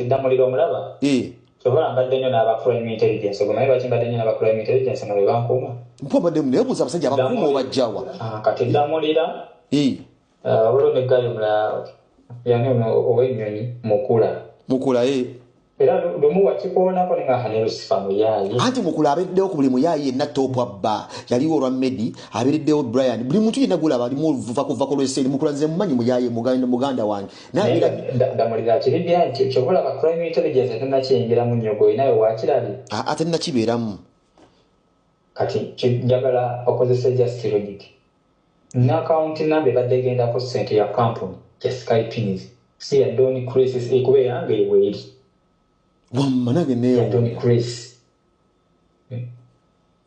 ndamulira omulaba sobola mbadde nnyo n'aba crime intelligence ogomanyi lwaki mbadde nnyo n'aba crime intelligence nga bwe bankuuma mpobadde nebuuza abasajja abakuuma obajjawa kati ndamulira wabula neggayo mulala yani ow'ennyonyi mukula era lumu wakikoonako nenga ne Lucifer muyaayi anti mukula abeddewo ku buli muyaayi yenna topu abba yaliwo olwa Medi abereddewo Brian buli muntu yenna gulaba alimu vako lw'esseeri mukula nze mumanyi muyaayi muganda wange ndamulira kiribya nti kyobola ba crime intelligence tennakiyingiramu nnyo gwe naye wakirabi ate nnakibeeramu kati njagala okozesa just logic n'akawunti namba ebadde gendako ssente ya kampuni ya Skypins si ya Don Chris ekuba eyange eweri wammanage neyo Don Chris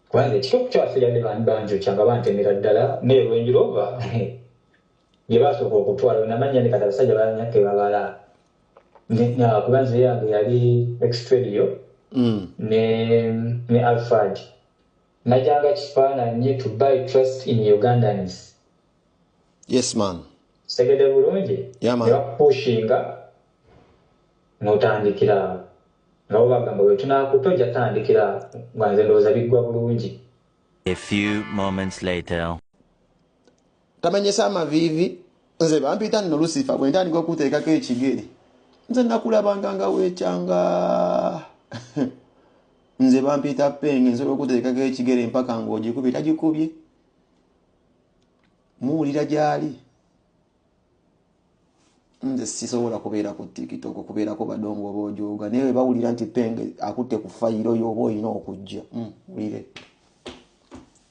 kwanza ekikopo kyafirande banjo kyanga bantemera ddala neyo Range Rover gye basooka okutwala namanya ne kati abasajja balanyake babala kubanza yange yali Extradio ne Alphard najanga kifaananyi to buy trust in Ugandans. Yes man. Segede bulungi. Yeah man. Pushinga n'otandikira nga bagamba bwe tunakutoja tandikira ngwanze ndowooza biggwa bulungi. A few moments later. Tamanyesa amavivi nze bampita nno Lucifer bwe ntandika okuteekako ekigere nze nakulabanga nga weekyanga nze bampita penge nsobola okuteekako ekigere mpaka ng'ogikubye tagikubye muwulira gyali nze sisobola kubeera ku TikTok kubeerako badongo oba ojooga naye we bawulira nti penge akutte ku fayiro yo oba olina okujja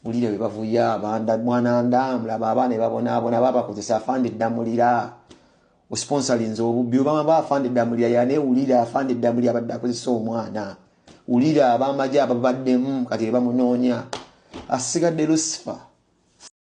wulire we bavuya mwana ndamulaba abaana babonaabona babakozesa afande ddamulira osponsorinze obubbi obama baafande ddamulira yanewulira afande ddamulira abadde akozesa omwana ulira abamajja ababaddemu kati bamunoonya asigadde Lucifer